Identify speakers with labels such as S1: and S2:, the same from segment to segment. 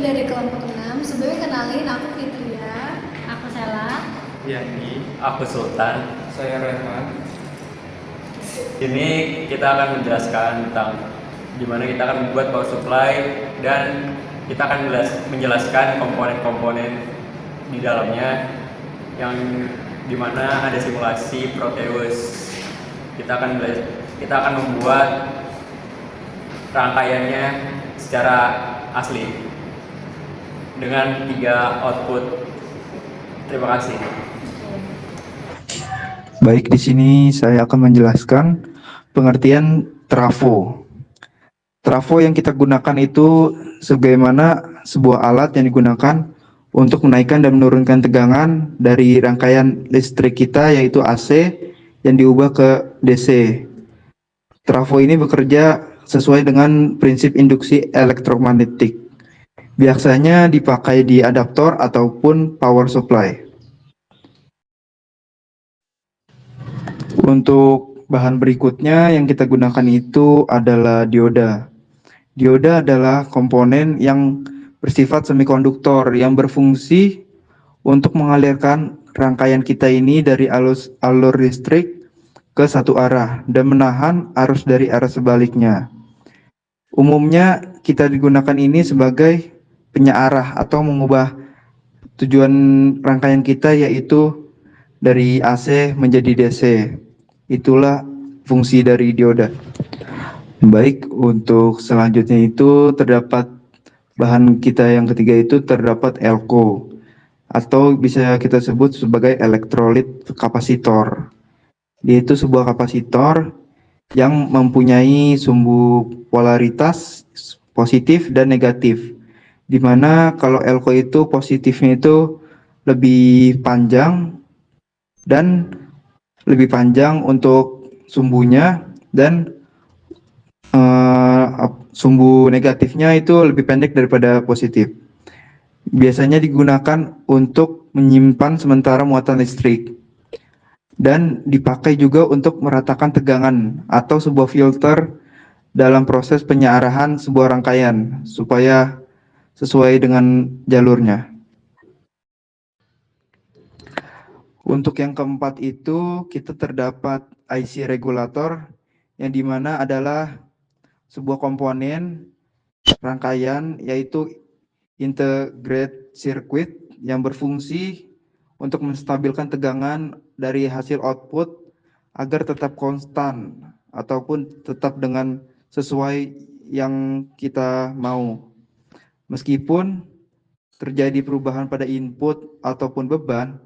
S1: dari kelompok 6. Sebelumnya kenalin, aku Fitria.
S2: Aku Sela.
S3: Yani, aku Sultan.
S4: Saya Rehan.
S3: Ini kita akan menjelaskan tentang gimana kita akan membuat power supply dan kita akan menjelaskan komponen-komponen di dalamnya yang dimana ada simulasi Proteus. Kita akan membuat rangkaiannya secara asli dengan 3 output. Terima kasih.
S4: Baik, di sini saya akan menjelaskan pengertian trafo. Trafo yang kita gunakan itu sebagaimana sebuah alat yang digunakan untuk menaikkan dan menurunkan tegangan dari rangkaian listrik kita, yaitu AC, yang diubah ke DC. Trafo ini bekerja sesuai dengan prinsip induksi elektromagnetik. Biasanya dipakai di adaptor ataupun power supply. Untuk bahan berikutnya yang kita gunakan itu adalah dioda. Dioda adalah komponen yang bersifat semikonduktor yang berfungsi untuk mengalirkan rangkaian kita ini dari alur listrik ke satu arah dan menahan arus dari arah sebaliknya. Umumnya kita digunakan ini sebagai penyearah atau mengubah tujuan rangkaian kita, yaitu dari AC menjadi DC. Itulah fungsi dari dioda. Baik, untuk selanjutnya itu terdapat bahan kita yang ketiga itu terdapat elko atau bisa kita sebut sebagai elektrolit kapasitor. Yaitu sebuah kapasitor yang mempunyai sumbu polaritas positif dan negatif. Di mana kalau elko itu positifnya itu lebih panjang untuk sumbunya, dan sumbu negatifnya itu lebih pendek daripada positif. Biasanya digunakan untuk menyimpan sementara muatan listrik dan dipakai juga untuk meratakan tegangan atau sebuah filter dalam proses penyearahan sebuah rangkaian supaya sesuai dengan jalurnya. Untuk yang keempat itu kita terdapat IC regulator, yang dimana adalah sebuah komponen rangkaian yaitu integrated circuit yang berfungsi untuk menstabilkan tegangan dari hasil output agar tetap konstan ataupun tetap dengan sesuai yang kita mau. Meskipun terjadi perubahan pada input ataupun beban,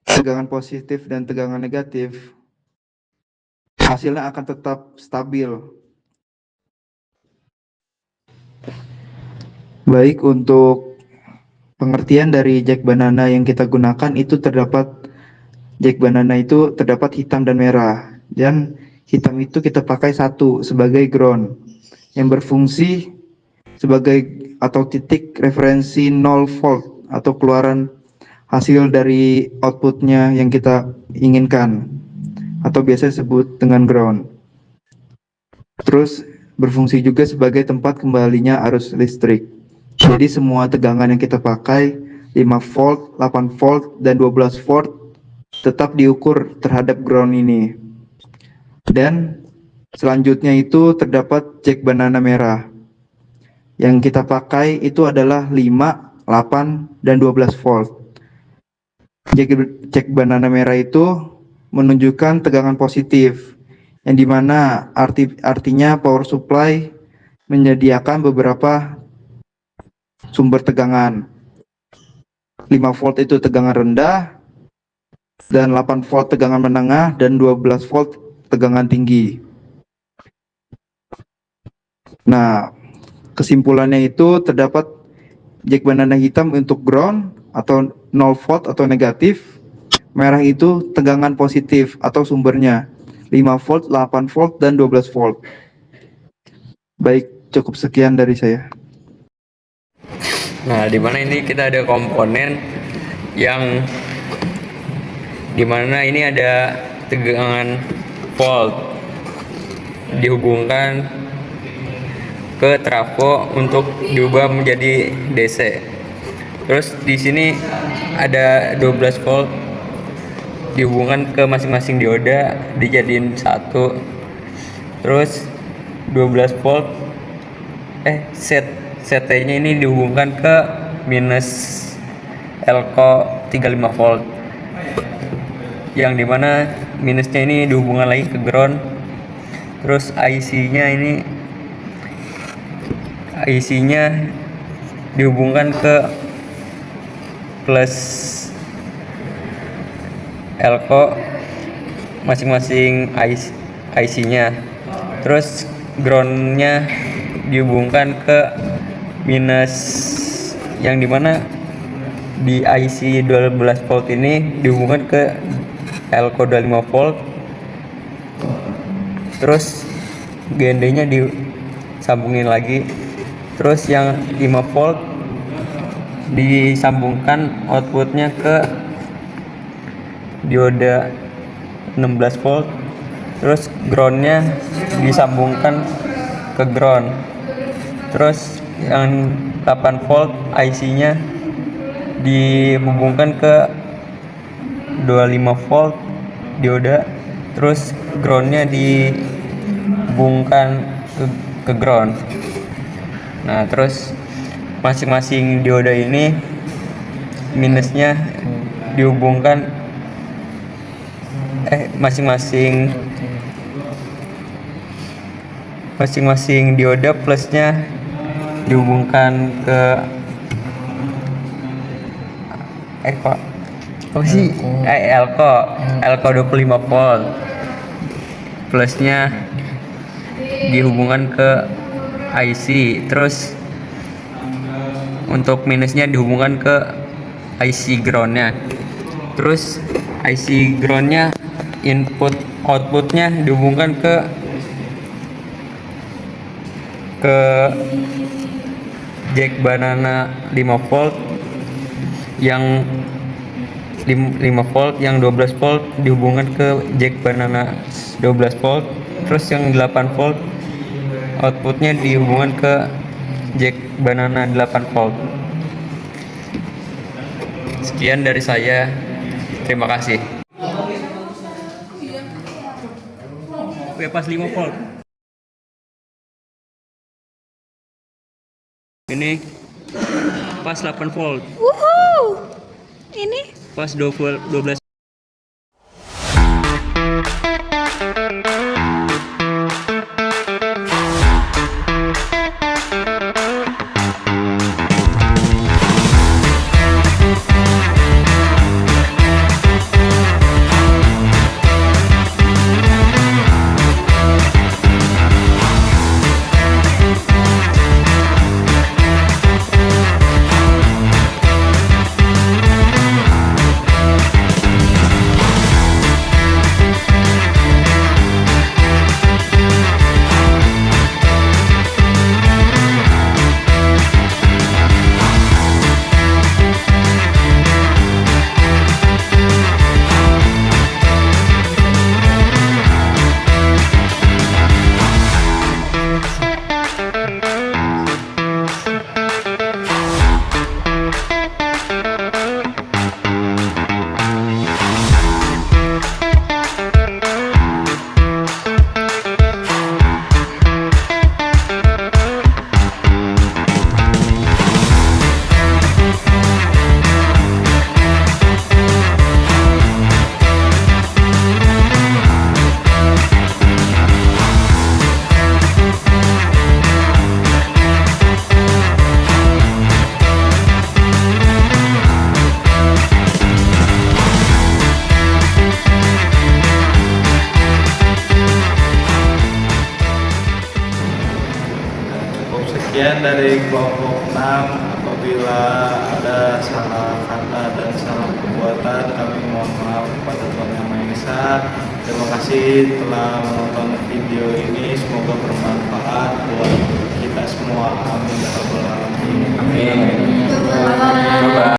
S4: tegangan positif dan tegangan negatif, hasilnya akan tetap stabil. Baik, untuk pengertian dari jack banana yang kita gunakan itu terdapat jack banana itu terdapat hitam dan merah, dan hitam itu kita pakai satu sebagai ground yang berfungsi sebagai atau titik referensi 0 volt atau keluaran hasil dari outputnya yang kita inginkan atau biasa disebut dengan ground. Terus berfungsi juga sebagai tempat kembalinya arus listrik. Jadi semua tegangan yang kita pakai 5 volt, 8 volt, dan 12 volt tetap diukur terhadap ground ini. Dan selanjutnya itu terdapat jack banana merah. Yang kita pakai itu adalah 5, 8, dan 12 volt. Jack banana merah itu menunjukkan tegangan positif, yang dimana artinya power supply menyediakan beberapa sumber tegangan. 5 volt itu tegangan rendah, dan 8 volt tegangan menengah, dan 12 volt tegangan tinggi. Nah, kesimpulannya itu terdapat jack banana hitam untuk ground atau 0 volt atau negatif, merah itu tegangan positif atau sumbernya 5 volt, 8 volt, dan 12 volt. Baik, cukup sekian dari saya.
S3: Nah, di mana ini kita ada komponen yang dimana ini ada tegangan volt dihubungkan ke trafo untuk diubah menjadi DC. Terus di sini ada 12 volt dihubungkan ke masing-masing dioda dijadiin satu. Terus 12 volt CT-nya ini dihubungkan ke minus elko 35 volt, yang dimana minusnya ini dihubungkan lagi ke ground. Terus IC-nya dihubungkan ke plus elko masing-masing IC-nya. Terus ground-nya dihubungkan ke minus, yang dimana di IC 12 volt ini dihubungkan ke elko 25 volt. Terus GND-nya disambungin lagi. Terus yang 5 volt disambungkan outputnya ke dioda 16 volt. Terus groundnya disambungkan ke ground. Terus yang 8 volt IC-nya dihubungkan ke 25 volt dioda. Terus groundnya dihubungkan ke ground. Nah, terus masing-masing dioda ini minusnya dihubungkan masing-masing dioda plusnya dihubungkan ke elko 25 volt, plusnya dihubungkan ke IC. Terus untuk minusnya dihubungkan ke IC groundnya. Terus IC groundnya outputnya dihubungkan ke jack banana 5 volt, yang 5 volt, yang 12 volt dihubungkan ke jack banana 12 volt. Terus yang 8 volt outputnya dihubungkan ke jack banana 8 volt. Sekian dari saya, terima kasih. Pas 5 volt ini pas 8 volt.
S1: Ini
S3: Pas 12.
S2: Sekian dari kelompok 6. Apabila ada salah kata dan salah perbuatan, kami mohon maaf kepada Tuhan Yang Maha Esa. Terima kasih telah menonton video ini. Semoga bermanfaat buat kita semua. Amin.